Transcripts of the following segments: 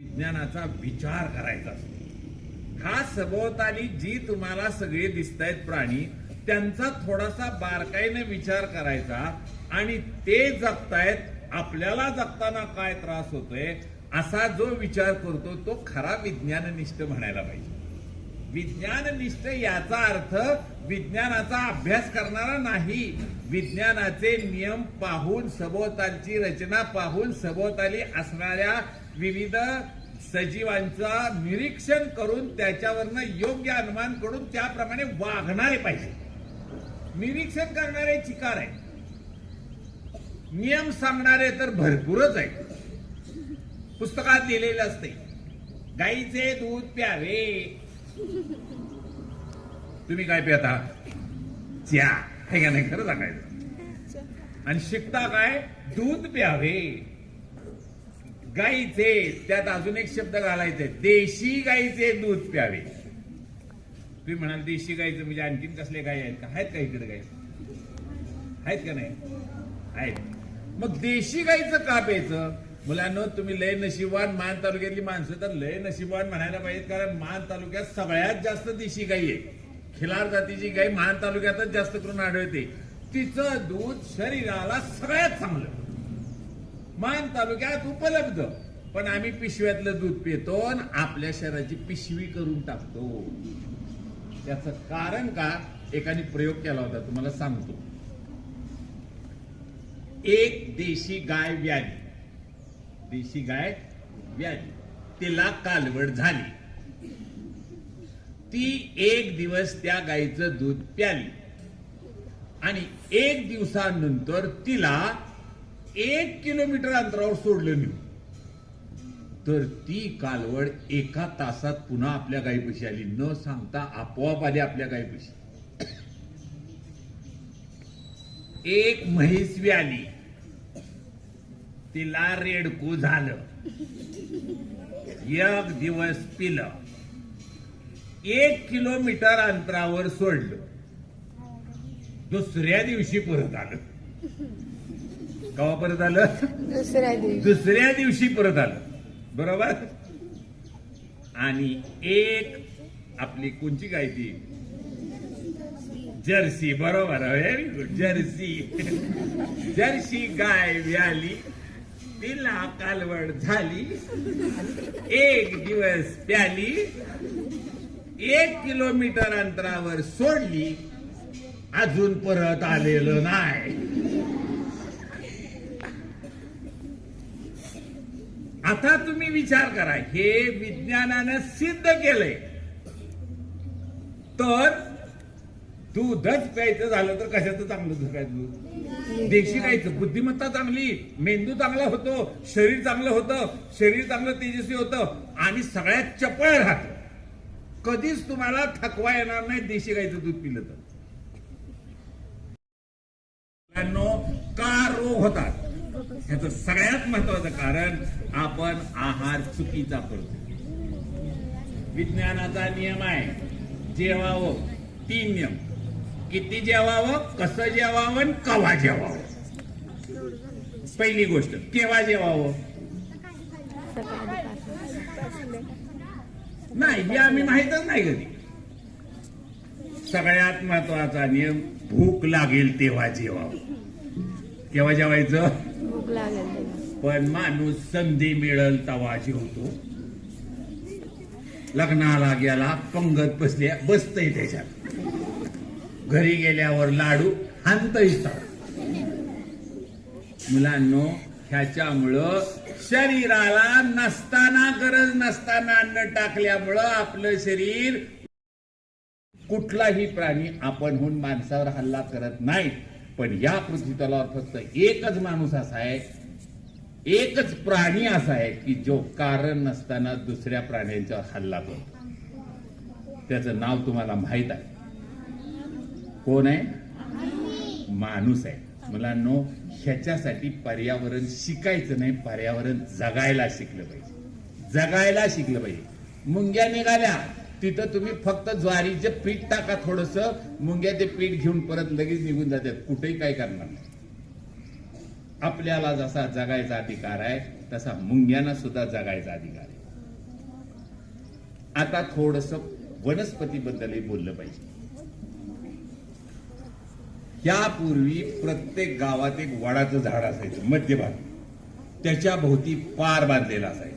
विज्ञानाचा विचार करायचा असतो. हा सभोवताली जी तुम्हाला सगळे दिसतायत प्राणी, त्यांचा थोडासा बारकाईने विचार करायचा आणि ते जगतायत, आपल्याला जगताना काय त्रास होतोय असा जो विचार करतो तो खरा विज्ञाननिष्ठ म्हणायला पाहिजे. विज्ञाननिष्ठ याचा अर्थ विज्ञानाचा अभ्यास करणारा नाही, विज्ञानाचे नियम पाहून, सभोवतालची रचना पाहून, सभोवताली असणाऱ्या विविध सजीवांचा निरीक्षण करून त्याच्यावरनं योग्य अनुमान करून त्याप्रमाणे वागणारे पाहिजे. निरीक्षण करणारे चिकार आहे, नियम सांगणारे तर भरपूरच आहेत. पुस्तकात लिहिलेलं असते गाईचे दूध प्यावे. तुम्ही काय पिता? चहा, हे का नाही? खरं सांगायचं. आणि शिकता काय? दूध प्यावे. गाईचे, त्यात अजून एक शब्द घालायचे, देशी गाईचे दूध प्यावे. तुम्ही म्हणाल देशी गाईचं म्हणजे आणखीन कसले गाय आहेत का? आहेत का इकडे गाय? आहेत का नाही? आहेत. मग देशी गाईचं का प्यायचं? मुलांनो, तुम्ही लय नशिबवान, मान तालुक्यातली माणसं तर लय नशिबवान म्हणायला पाहिजेत, कारण मान तालुक्यात सगळ्यात जास्त देशी गाई आहे. खिलार जातीची गाई मान तालुक्यातच जास्त करून आढळते. तिचं दूध शरीराला सगळ्यात चांगलं मान तालुक्यात उपलब्ध. पण आम्ही पिशव्यातलं दूध पितो आणि आपल्या शरीराची पिशवी करून टाकतो. त्याचं कारण का? एकाने प्रयोग केला होता, तुम्हाला सांगतो. एक देशी गाय व्याली, देशी गाय व्याली, तिला कालवड झाली. ती एक दिवस त्या गायीचं दूध प्याली आणि एक दिवसानंतर तिला 1 किलोमीटर अंतरावर सोडलं नेऊन. तर ती कालवड एका तासात पुन्हा आपल्या गायीपाशी आली, न सांगता आपोआप आली आपल्या गायीपाशी. एक म्हैस व्याली, तिला रेडकू झालं, 1 दिवस पिलं, 1 किलोमीटर अंतरावर सोडलं, दुसऱ्या दिवशी परत आलं. केव्हा परत आलं? दुसऱ्या दिवशी परत आलं, बरोबर. आणि एक आपली कोणची गाय ती? जर्सी, बरोबर. Very good. जर्सी गाय व्याली, तिला कालवड झाली, 1 दिवस प्याली, 1 किलोमीटर अंतरावर सोडली, अजून परत आलेलं नाही. आता तुम्ही विचार करा, हे विज्ञानानं सिद्ध केलंय. तर दूधच प्यायचं झालं तर कशाचं चांगलं दूध काय? दूध देशी गायचं. बुद्धिमत्ता चांगली, मेंदू चांगला होतो, शरीर चांगलं होतं, शरीर चांगलं तेजस्वी होतं आणि सगळ्यात चपळ राहतं. कधीच तुम्हाला थकवा येणार नाही देशी गायचं दूध पिलं तर. का रोग होतात? ह्याचं सगळ्यात महत्वाचं कारण आपण आहार चुकीचा करतो. विज्ञानाचा नियम आहे, जेवावं 3 नियम. किती जेवावं, कसं जेवावं, कवा जेवावं. पहिली गोष्ट, केव्हा जेवावं? नाही, हे आम्ही माहितच नाही कधी. सगळ्यात महत्वाचा नियम, भूक लागेल तेव्हा जेवावं. केव्हा जेवायचं? भूक लागेल. पण माणूस संधी मिळेल तेव्हा जेवतो. लग्नाला गेला, पंगत बसतय त्याच्यात, घरी गेल्यावर लाडू हाणतय. मुलांनो, ह्याच्यामुळं शरीराला नसताना, गरज नसताना अन्न टाकल्यामुळं आपलं शरीर, कुठलाही प्राणी आपणहून माणसावर हल्ला करत नाही. पण या पृथ्वीतलावर फक्त एकच माणूस असा आहे, एकच प्राणी असा आहे की जो कारण नसताना दुसऱ्या प्राण्यांच्यावर हल्ला करतो. त्याचं नाव तुम्हाला माहित आहे. कोण आहे? माणूस आहे. मुलांनो, ह्याच्यासाठी पर्यावरण शिकायचं नाही, पर्यावरण जगायला शिकलं पाहिजे. जगायला शिकलं पाहिजे. मुंग्या निघाल्या, तिथं तुम्ही फक्त ज्वारीचे पीठ टाका थोडस, मुंग्या ते पीठ घेऊन परत लगेच निघून जातात, कुठेही काय करणार नाही. आपल्याला जसा जगायचा अधिकार आहे तसा मुंग्यांना सुद्धा जगायचा अधिकार आहे. आता थोडस वनस्पतीबद्दलही बोललं पाहिजे. यापूर्वी प्रत्येक गावात एक वडाचं झाड असायचं मध्यभागी, त्याच्या भोवती पार बांधलेला असायचा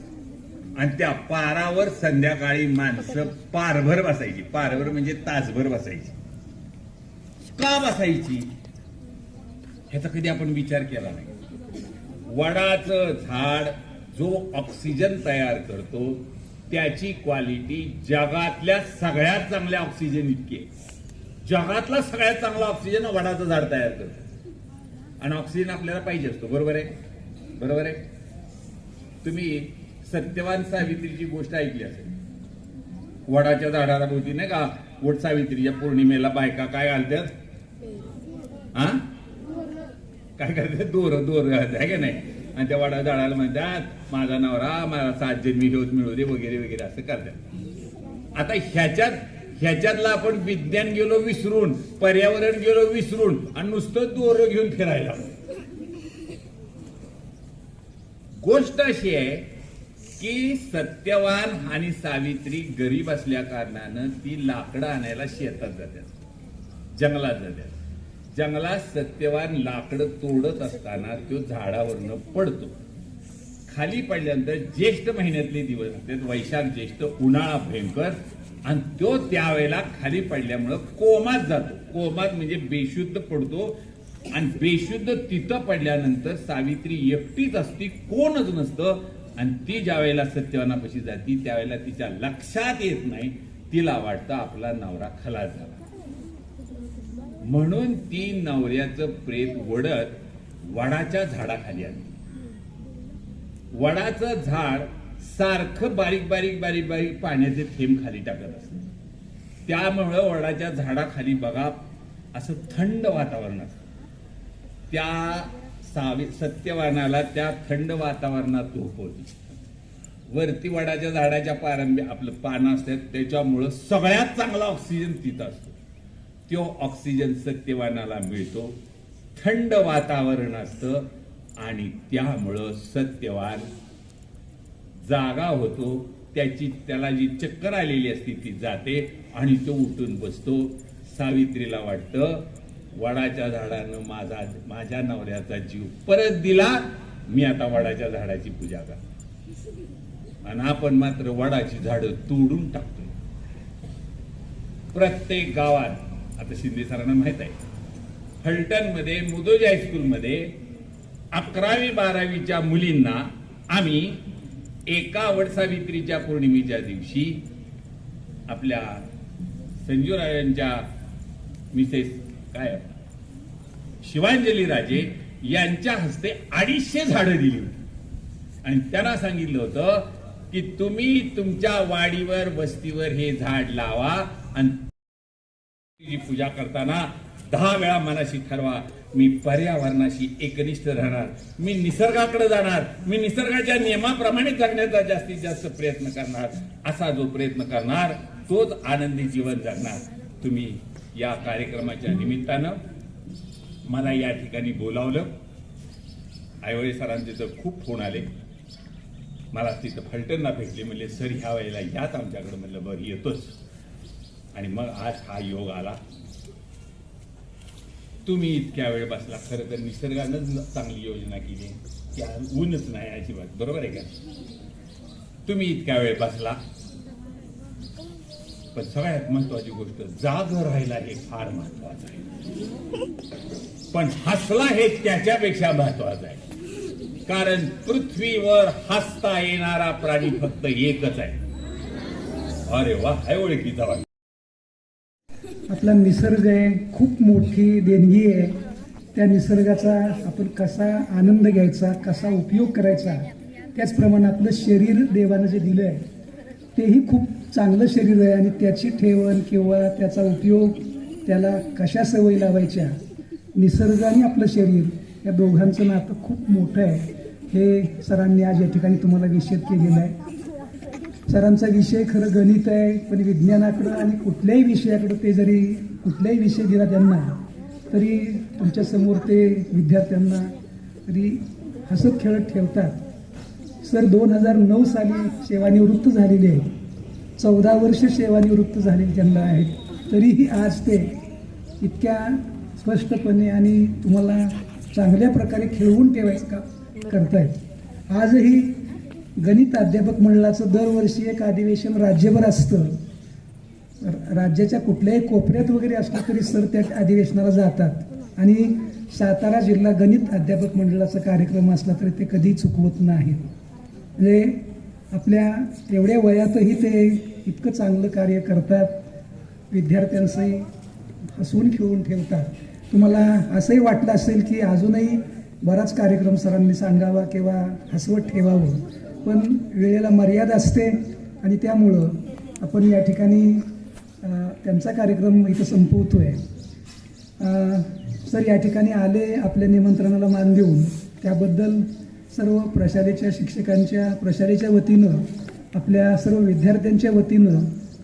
आणि त्या पारावर संध्याकाळी माणसं पारभर बसायची. पारभर म्हणजे तासभर बसायची. का बसायची ह्याचा कधी आपण विचार केला नाही. वडाचं झाड जो ऑक्सिजन तयार करतो त्याची क्वालिटी जगातल्या सगळ्यात चांगल्या ऑक्सिजन इतकी आहे. जगातला सगळ्यात चांगला ऑक्सिजन वडाचं झाड तयार करतो. आणि ऑक्सिजन आपल्याला पाहिजे असतो. बरोबर आहे, बरोबर आहे. तुम्ही सत्यवान सावित्रीची गोष्ट ऐकली असेल. वडाच्या झाडाला भोवती नाही का वट सावित्रीच्या पौर्णिमेला बायका काय घालतात, हा काय करतात, दोर आहे का नाही. आणि त्या वडा झाडाला म्हणतात माझा नवरा मला 7 जन्मी होत मिळू दे वगैरे वगैरे असं करतात. आता ह्याच्यातला आपण विज्ञान गेलो विसरून, पर्यावरण गेलो विसरून आणि नुसतं दोर घेऊन फिरायला. गोष्ट अशी आहे की सत्यवान आणि सावित्री गरीब असल्या कारणानं ती लाकडं आणायला शेतात जातात, जंगलात जातात. जंगलात सत्यवान लाकडं तोडत असताना तो झाडावरनं पडतो. खाली पडल्यानंतर ज्येष्ठ महिन्यातले दिवस असतात, वैशाख ज्येष्ठ, उन्हाळा भयंकर, आणि तो त्यावेळेला खाली पडल्यामुळं कोमात जातो. कोमात म्हणजे बेशुद्ध पडतो. आणि बेशुद्ध तिथं पडल्यानंतर सावित्री एकटीच असती, कोणच नसतं. आणि ती ज्या वेळेला सत्यवानापाशी जाती त्यावेळेला तिच्या लक्षात येत नाही, तिला वाटतं आपला नवरा खलास झाला. म्हणून ती नवऱ्याचं प्रेत ओढत वडाच्या झाडाखाली आली. वडाचं झाड सारखं बारीक बारीक बारीक बारीक पाण्याचे थेंब खाली टाकत असतं. त्यामुळं वडाच्या झाडाखाली बघा असं थंड वातावरण असतं. त्या सत्यवानाला त्या थंड वातावरणात झोप होती. वरती वडाच्या झाडाच्या पारंब्या आपलं पानं असतात, त्याच्यामुळं सगळ्यात चांगला ऑक्सिजन तिथं असतो. तो ऑक्सिजन सत्यवानाला मिळतो. थंड वातावरण असतं आणि त्यामुळं सत्यवान जागा होतो. त्याला जी चक्कर आलेली असते ती जाते आणि तो उठून बसतो. सावित्रीला वाटतं वडाच्या झाडानं माझ्या नवऱ्याचा जीव परत दिला, मी आता वडाच्या झाडाची पूजा कर. आणि आपण मात्र वडाची झाडं तोडून टाकतोय. प्रत्येक गावात आता शिंदे सरांना माहित आहे, फलटण मध्ये मुदोज हायस्कूलमध्ये 11वी 12वीच्या मुलींना आम्ही एका वटसावित्रीच्या पौर्णिमेच्या दिवशी आपल्या संजूराजांच्या मिसेस काय शिवांजली राजे यांच्या हस्ते 250 झाडं दिली होती. आणि त्यांना सांगितलं होतं की तुम्ही तुमच्या वाडीवर वस्तीवर हे झाड लावा आणि पूजा करताना 10 वेळा मनाशी ठरवा, मी पर्यावरणाशी एकनिष्ठ राहणार, मी निसर्गाकडे जाणार, मी निसर्गाच्या नियमाप्रमाणे जगण्याचा जास्तीत जास्त प्रयत्न करणार. असा जो प्रयत्न करणार तोच आनंदी जीवन जगणार. तुम्ही या कार्यक्रमाच्या निमित्तानं मला या ठिकाणी बोलावलं. आयवळे सरांचे तर खूप फोन आले. मला तिथं फलटणला भेटले, म्हणले सर ह्या वेळेला याच आमच्याकडे. म्हणलं बरं येतोच. आणि मग आज हा योग आला. तुम्ही इतक्या वेळ बसला. खरं तर निसर्गानं चांगली योजना केली की ऊनच नाही अजिबात, बरोबर आहे का. तुम्ही इतक्या वेळ बसला. पण सगळ्यात महत्वाची गोष्ट जागं राहिला हे फार महत्वाचं आहे. पण हसला हे त्याच्यापेक्षा महत्वाचं आहे. कारण पृथ्वीवर हसता येणारा प्राणी फक्त एकच आहे. अरे वा, हाय ओळखीचा वाटत. आपला निसर्ग आहे, खूप मोठी देणगी आहे. त्या निसर्गाचा आपण कसा आनंद घ्यायचा, कसा उपयोग करायचा. त्याचप्रमाणे आपलं शरीर देवानं जे दिलं आहे तेही खूप चांगलं शरीर आहे. आणि त्याची ठेवण किंवा त्याचा उपयोग, त्याला कशा सवयी लावायच्या, निसर्ग आणि आपलं शरीर या दोघांचं नातं खूप मोठं आहे. हे सरांनी आज या ठिकाणी तुम्हाला विषद केलेलं आहे. सरांचा विषय खरं गणित आहे, पण विज्ञानाकडं आणि कुठल्याही विषयाकडं ते जरी कुठलाही विषय दिला त्यांना तरी तुमच्यासमोर ते विद्यार्थ्यांना तरी हसत खेळत ठेवतात. सर 2009 साली सेवानिवृत्त झालेले आहे. 14 वर्ष सेवानिवृत्त झालेले त्यांना आहेत, तरीही आज ते इतक्या स्पष्टपणे आणि तुम्हाला चांगल्या प्रकारे खेळवून ठेवायचं काम करतायत. आजही गणित अध्यापक मंडळाचं दरवर्षी एक अधिवेशन राज्यभर असतं. राज्याच्या कुठल्याही कोपऱ्यात वगैरे असलं तरी सर त्या अधिवेशनाला जातात आणि सातारा जिल्हा गणित अध्यापक मंडळाचा कार्यक्रम असला तरी ते कधी चुकवत नाहीत. म्हणजे आपल्या एवढ्या वयातही ते इतकं चांगलं कार्य करतात, विद्यार्थ्यांचंही हसवून खेळून ठेवतात. तुम्हाला असंही वाटलं असेल की अजूनही बराच कार्यक्रम सरांनी सांगावा किंवा हसवत ठेवावं, पण वेळेला मर्यादा असते आणि त्यामुळं आपण या ठिकाणी त्यांचा कार्यक्रम इथं संपवतोय. सर या ठिकाणी आले, आपल्या निमंत्रणाला मान देऊन, त्याबद्दल सर्व प्रशालेच्या शिक्षकांच्या, प्रशालेच्या वतीनं, आपल्या सर्व विद्यार्थ्यांच्या वतीनं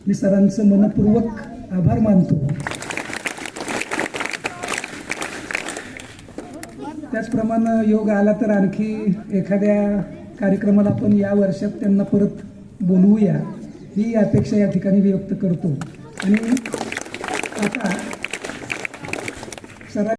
मी सरांचं मनपूर्वक आभार मानतो. त्याचप्रमाणे योग आला तर आणखी एखाद्या कार्यक्रमाला आपण या वर्षात त्यांना परत बोलवूया ही अपेक्षा या ठिकाणी व्यक्त करतो. आणि आता